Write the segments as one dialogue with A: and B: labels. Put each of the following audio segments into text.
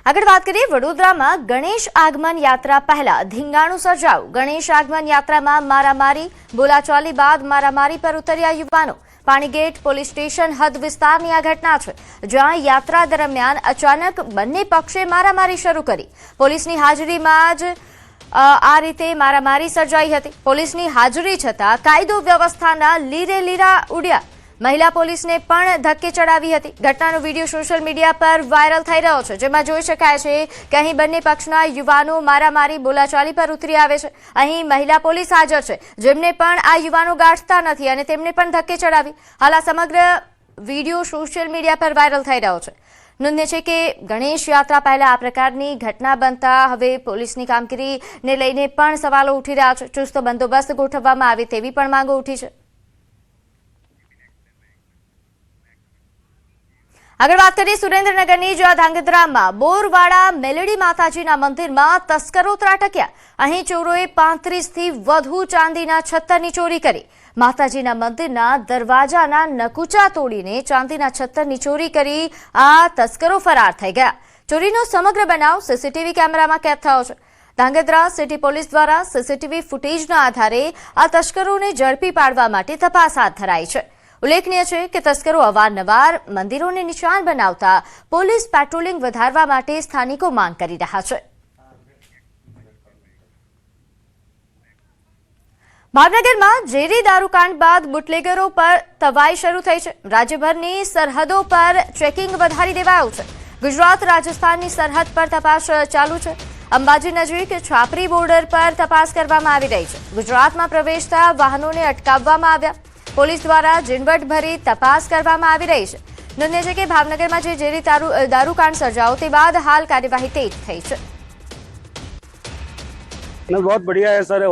A: આગળ વાત કરીએ વડોદરામાં ગણેશ આગમન યાત્રા પહેલા ધીંગાણું સર્જાયું। ગણેશ આગમન યાત્રામાં મારામારી બોલાચાલી બાદ મારામારી પર ઉતર્યા યુવાનો। પાણીગેટ પોલીસ સ્ટેશન હદ વિસ્તારની આ ઘટના છે, જ્યાં યાત્રા દરમિયાન અચાનક બંને પક્ષે મારામારી શરૂ કરી। પોલીસની હાજરીમાં જ આ રીતે મારામારી સર્જાઈ હતી। પોલીસની હાજરી છતાં કાયદો વ્યવસ્થાના લીરે લીરા ઉડ્યા। મહિલા પોલીસને પણ ધક્કે ચડાવી હતી। ઘટનાનો વિડીયો સોશિયલ મીડિયા પર વાયરલ થઈ રહ્યો છે, જેમાં જોઈ શકાય છે કે અહીં બંને પક્ષના યુવાનો મારામારી બોલાચાલી પર ઉતરી આવે છે। અહીં મહિલા પોલીસ હાજર છે, જેમને પણ આ યુવાનો ગાંઠતા નથી અને તેમને પણ ધક્કે ચડાવી। હાલ આ સમગ્ર વિડીયો સોશિયલ મીડિયા પર વાયરલ થઈ રહ્યો છે। નોંધનીય છે કે ગણેશ યાત્રા પહેલા આ પ્રકારની ઘટના બનતા હવે પોલીસની કામગીરીને લઈને પણ સવાલો ઉઠી રહ્યા છે। ચુસ્ત બંદોબસ્ત ગોઠવવામાં આવે તેવી પણ માંગો ઉઠી છે। આગળ વાત કરીએ સુરેન્દ્રનગરની, જ્યાં ધાંગધ્રામાં બોરવાડા મેલડી માતાજીના મંદિરમાં તસ્કરો ત્રાટક્યા। અહીં ચોરોએ 35 થી વધુ ચાંદીના છત્તરની ચોરી કરી। માતાજીના મંદિરના દરવાજાના નકુચા તોડીને ચાંદીના છત્તરની ચોરી કરી આ તસ્કરો ફરાર થઈ ગયા। ચોરીનો સમગ્ર બનાવ સીસીટીવી કેમેરામાં કેદ થયો છે। ધાંગધ્રા સિટી પોલીસ દ્વારા સીસીટીવી ફૂટેજના આધારે આ તસ્કરોને ઝડપી પાડવા માટે તપાસ હાથ ધરાઈ છે। ઉલ્લેખનીય છે કે તસ્કરો અવારનવાર મંદિરોને નિશાન બનાવતા પોલીસ પેટ્રોલિંગ વધારવા માટે સ્થાનિકો માંગ કરી રહ્યા છે। ભાવનગરમાં ઝેરી દારૂકાંડ બાદ બુટલેગરો પર તવાઈ શરૂ થઈ છે। રાજ્યભરની સરહદો પર ચેકિંગ વધારી દેવાયું છે। ગુજરાત રાજસ્થાનની સરહદ પર તપાસ ચાલુ છે। અંબાજી નજીક છાપરી બોર્ડર પર તપાસ કરવામાં આવી રહી છે। ગુજરાતમાં પ્રવેશતા વાહનોને અટકાવવામાં આવ્યા। પોલીસ દ્વારા ઝીણવટભરી તપાસ કરવામાં આવી રહી છે। નોંધનીય છે કે ભાવનગરમાં જે ઝેરી દારૂકાંડ સર્જાયો તે બાદ હાલ કાર્યવાહી તેજ થઈ છે।
B: बहुत बढ़िया है सर।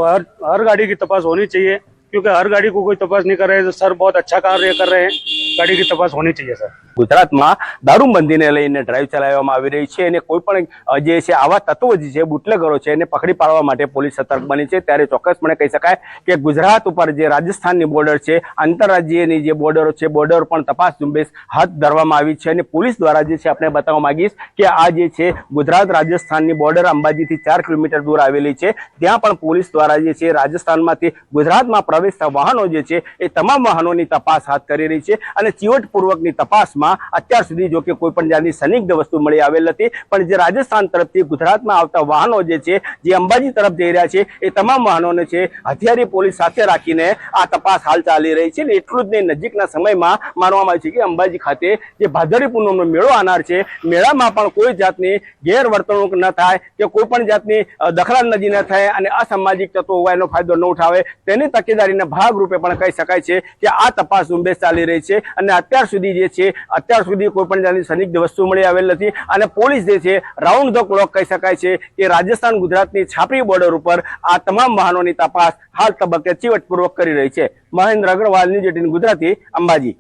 B: हर गाड़ी की तपास होनी चाहिए, क्योंकि हर गाड़ी को कोई तपास नहीं कर रहे हैं तो सर बहुत अच्छा कार्य कर रहे हैं। गाड़ी की तपास होनी चाहिए सर।
C: ગુજરાતમાં દારૂબંધીને લઈને ડ્રાઈવ ચલાવવામાં આવી રહી છે અને કોઈ પણ જે છે આવા તત્વો જે છે બુટલેગરો છે એને પકડી પાડવા માટે પોલીસ સતર્ક બની છે। ત્યારે ચોક્કસપણે કહી શકાય કે ગુજરાત ઉપર જે રાજસ્થાનની બોર્ડર છે, આંતરરાજ્યની જે બોર્ડરો છે, બોર્ડર પણ તપાસ ઝુંબેશ હાથ ધરવામાં આવી છે। અને પોલીસ દ્વારા જે છે આપણે બતાવવા માંગીશ કે આ જે છે ગુજરાત રાજસ્થાનની બોર્ડર અંબાજીથી 4 કિલોમીટર દૂર આવેલી છે। ત્યાં પણ પોલીસ દ્વારા જે છે રાજસ્થાનમાંથી ગુજરાતમાં પ્રવેશતા વાહનો જે છે એ તમામ વાહનોની તપાસ હાથ કરી રહી છે। અને ચીવટપૂર્વકની તપાસમાં અત્યાર સુધી જો કે કોઈ પણ જાતની સંદિગ્ધ વસ્તુ મળી આવેલ નથી, પણ જે રાજસ્થાન તરફથી ગુજરાતમાં આવતા વાહનો જે છે જે અંબાજી તરફ જઈ રહ્યા છે એ તમામ વાહનોને છે હથિયારી પોલીસ સાથે રાખીને આ તપાસ હાલ ચાલી રહી છે। એટલું જ નહીં, નજીકના સમયમાં માનવામાં આવે છે કે અંબાજી ખાતે જે ભાદરવી પૂનમનો મેળો આવનાર છે, મેળામાં પણ કોઈ જાતની ગેરવર્તણૂક ન થાય કે કોઈ પણ જાતની દખલઅંદાજી ન થાય અને અસામાજિક તત્વો હોય એનો ફાયદો ન ઉઠાવે, તેની તકેદારીના ભાગરૂપે પણ કહી શકાય છે કે આ તપાસ ઝુંબેશ ચાલી રહી છે। અને અત્યાર સુધી જે છે કોઈ પણ જાતની સંદિગ્ધ વસ્તુ મળી આવેલ નથી અને પોલીસ જે છે રાઉન્ડ ધ ક્લોક કહી શકાય છે કે રાજસ્થાન ગુજરાતની છાપરી બોર્ડર ઉપર આ તમામ વાહનોની તપાસ હાલ તબક્કે ચીવટપૂર્વક કરી રહી છે। મહેન્દ્ર અગ્રવાલ, ન્યૂઝ 18 ગુજરાતી, અંબાજી।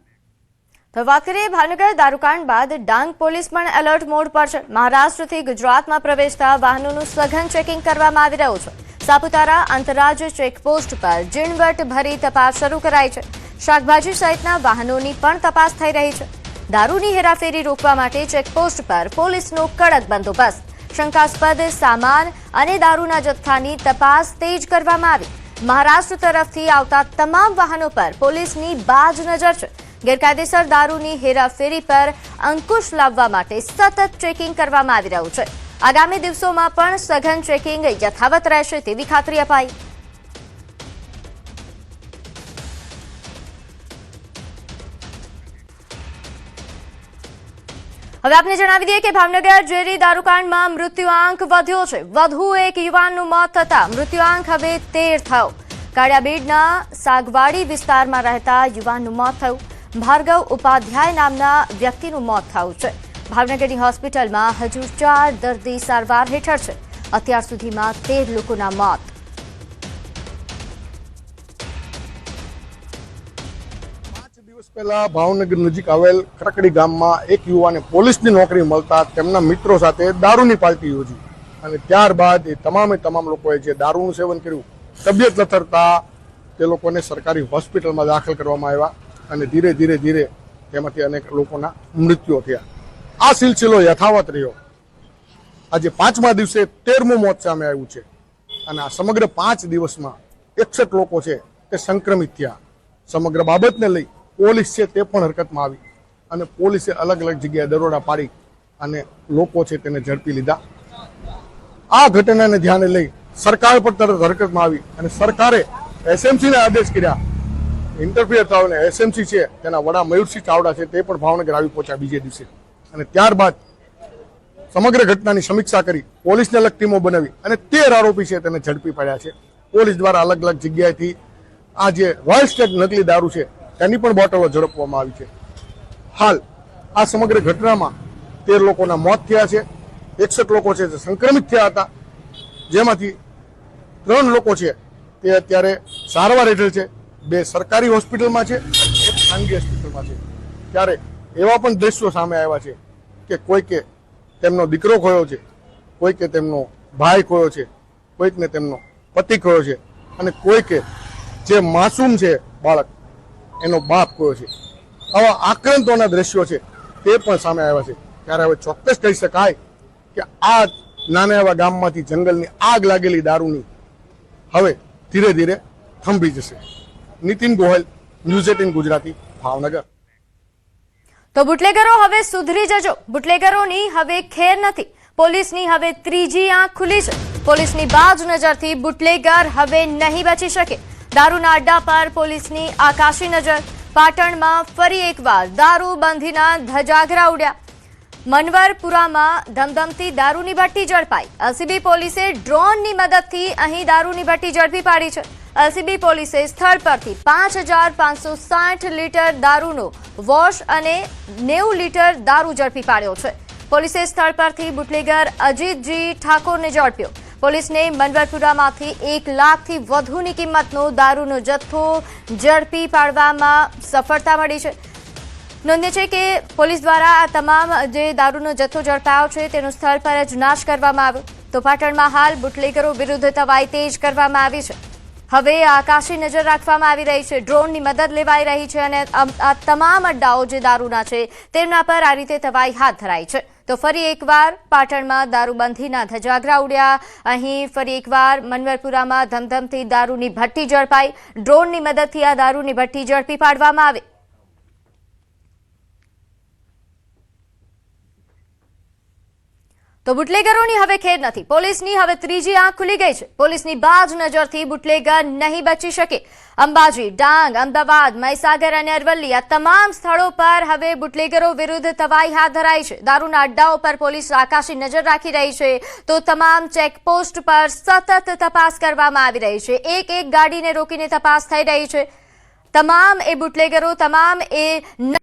A: તો વાત કરીએ ભાવનગર દારૂકાંડ બાદ ડાંગ પોલીસ પણ એલર્ટ મોડ પર છે। મહારાષ્ટ્રથી ગુજરાતમાં પ્રવેશતા વાહનોનું સઘન ચેકિંગ કરવામાં આવી રહ્યું છે। સાપુતારા આંતરરાજ્ય ચેકપોસ્ટ પર ઝીણવટભરી તપાસ શરૂ કરાઈ છે। શાકભાજી સહિતના વાહનોની પણ તપાસ થઈ રહી છે। દારૂની હેરાફેરી રોકવા માટે ચેકપોસ્ટ પર પોલીસનો કડક બંદોબસ્ત। શંકાસ્પદ સામાન અને દારૂના જથ્થાની તપાસ તેજ કરવામાં આવી। મહારાષ્ટ્ર તરફથી આવતા તમામ વાહનો પર પોલીસની બાજ નજર છે। ગેરકાયદેસર દારૂની હેરાફેરી પર અંકુશ લાવવા માટે સતત ચેકિંગ કરવામાં આવી રહ્યું છે। આગામી દિવસોમાં પણ સઘન ચેકિંગ યથાવત રહેશે તેવી ખાતરી અપાઈ। હવે આપને જણાવી દઈએ કે ભાવનગર ઝેરી દારૂકાંડમાં મૃત્યુઆંક વધ્યો છે। વધુ એક યુવાનનું મોત થતા મૃત્યુઆંક હવે 13 થયો। કાળિયાબીડના સાગવાડી વિસ્તારમાં રહેતા યુવાનનું મોત થયું। ભાર્ગવ ઉપાધ્યાય નામના વ્યક્તિનું મોત થયું છે। ભાવનગરની હોસ્પિટલમાં હજુ 4 દર્દી સારવાર હેઠળ છે। અત્યાર સુધીમાં 13 લોકોના મોત।
D: પહેલા ભાવનગર નજીક આવેલ કરકડી ગામમાં એક યુવાને પોલીસની નોકરી મળતા તેમના મિત્રો સાથે દારૂની પાર્ટી યોજી અને ત્યારબાદ એ તમામ લોકોએ જે દારૂનું સેવન કર્યું, તબિયત લથડતા તે લોકોને સરકારી હોસ્પિટલમાં દાખલ કરવામાં આવ્યા અને ધીરે ધીરે તેમાંથી અનેક લોકોના મૃત્યુ થયા। આ સિલસિલો યથાવત રહ્યો। આજે 5મા દિવસે 13મું મોત સામે આવ્યું છે અને આ સમગ્ર 5 દિવસમાં 61 લોકો છે તે સંક્રમિત થયા. સમગ્ર બાબતને લઈ પોલીસ છે તે પણ હરકતમાં આવી અને પોલીસે અલગ અલગ જગ્યાએ દરોડા પાડી અને લોકો છે તેને ઝડપી લીધા. આ ઘટનાને ધ્યાને લઈ સરકાર પર તરત હરકતમાં આવી અને સરકારે એસએમસીને આદેશ કર્યા ઇન્ટરફિયર થવાને. એસએમસી છે તેના વડા મયુરસિંહ ચાવડા છે તે પણ ભાવનગર આવી પહોંચ્યા બીજે દિવસે અને ત્યારબાદ સમગ્ર ઘટનાની સમીક્ષા કરી પોલીસને અલગ ટીમો બનાવી અને 13 આરોપી છે તેને ઝડપી પાડ્યા છે. પોલીસ દ્વારા અલગ અલગ જગ્યાએથી આ જે રોયલ સ્ટેગ નકલી દારૂ છે તેની પણ બોટલો ઝડપવામાં આવી છે. હાલ આ સમગ્ર ઘટનામાં 13 લોકોના મોત થયા છે. 61 લોકો છે જે સંક્રમિત થયા હતા, જેમાંથી 3 લોકો છે તે અત્યારે સારવાર હેઠળ છે. 2 સરકારી હોસ્પિટલમાં છે, 1 ખાનગી હોસ્પિટલમાં છે. ત્યારે એવા પણ દ્રશ્યો સામે આવ્યા છે કે કોઈકે તેમનો દીકરો ખોયો છે, કોઈકે તેમનો ભાઈ ખોયો છે, કોઈકને તેમનો પતિ ખોયો છે અને કોઈકે જે માસૂમ છે બાળક એનો બાપ ખોયો છે. આવા આક્રાંતોના દ્રશ્યો છે તે પણ સામે આવ્યા છે. ત્યારે હવે ચોક્કસ કહી શકાય કે આ નાના એવા ગામમાંથી જંગલની આગ લાગેલી દારૂની હવે ધીરે ધીરે થંભી જશે. નીતિન ગોહિલ, ન્યૂઝ 18 ગુજરાતી, ભાવનગર.
A: તો બુટલેગરો હવે સુધરી જજો. બુટલેગરોની હવે ખેર નથી. પોલીસની હવે ત્રીજી આંખ ખુલી છે. પોલીસની બાજ નજરથી બુટલેગર હવે નહીં બચી શકે. દારૂના અડ્ડા પર પોલીસની આકાશી નજર. પાટણમાં ફરી એકવાર દારૂબંધીના ધજાગરા ઉડ્યા. મનવરપુરામાં ધમધમતી દારૂની ભટ્ટી ઝડપાઈ. એલસીબી પોલીસે ડ્રોનની મદદથી અહીં દારૂની ભટ્ટી ઝડપી પાડી છે. એલસીબી પોલીસે સ્થળ પરથી 5,560 લીટર દારૂનો વોશ અને 90 લીટર દારૂ ઝડપી પાડ્યો છે. પોલીસે સ્થળ પરથી બુટલેગર અજીતજી ઠાકોરને ઝડપ્યો. પોલીસને મનવરપુરામાંથી 1 લાખથી વધુની કિંમતનો દારૂનો જથ્થો ઝડપી પાડવામાં સફળતા મળી છે. નોંધ્ય છે કે પોલીસ દ્વારા આ તમામ જે દારૂનો જથ્થો ઝડપાયો છે તેનો સ્થળ પર જ નાશ કરવામાં આવ્યો. તો પાટણમાં હાલ બુટલેગરો વિરુદ્ધ તવાઈ તેજ કરવામાં આવી છે. હવે આકાશી નજર રાખવામાં આવી રહી છે. ડ્રોનની મદદ લેવાઈ રહી છે અને આ તમામ અડ્ડાઓ જે દારૂના છે તેમના પર આ રીતે તવાઈ હાથ ધરાઈ છે. તો ફરી એકવાર પાટણમાં દારૂબંધીના ધજાગરા ઉડ્યા. અહીં ફરી એકવાર મનવરપુરામાં ધમધમતી દારૂની ભટ્ટી ઝડપાઈ. ડ્રોનની મદદથી આ દારૂની ભટ્ટી ઝડપી પાડવામાં આવી. તો બુટલેગરોની હવે ખેર નથી. પોલીસની હવે ત્રીજી આંખ ખુલી ગઈ છે. પોલીસની બાજ નજરથી બુટલેગર નહીં બચી શકે. અંબાજી, ડાંગ, અમદાવાદ, મહીસાગર અને અરવલ્લી આ તમામ સ્થળો પર હવે બુટલેગરો વિરુદ્ધ તવાઈ હાથ ધરાઈ છે. દારૂના અડ્ડાઓ પર પોલીસ આકાશી નજર રાખી રહી છે. તો તમામ ચેકપોસ્ટ પર સતત તપાસ કરવામાં આવી રહી છે. એક ગાડીને રોકીને તપાસ થઈ રહી છે. તમામ એ બુટલેગરો, તમામ એ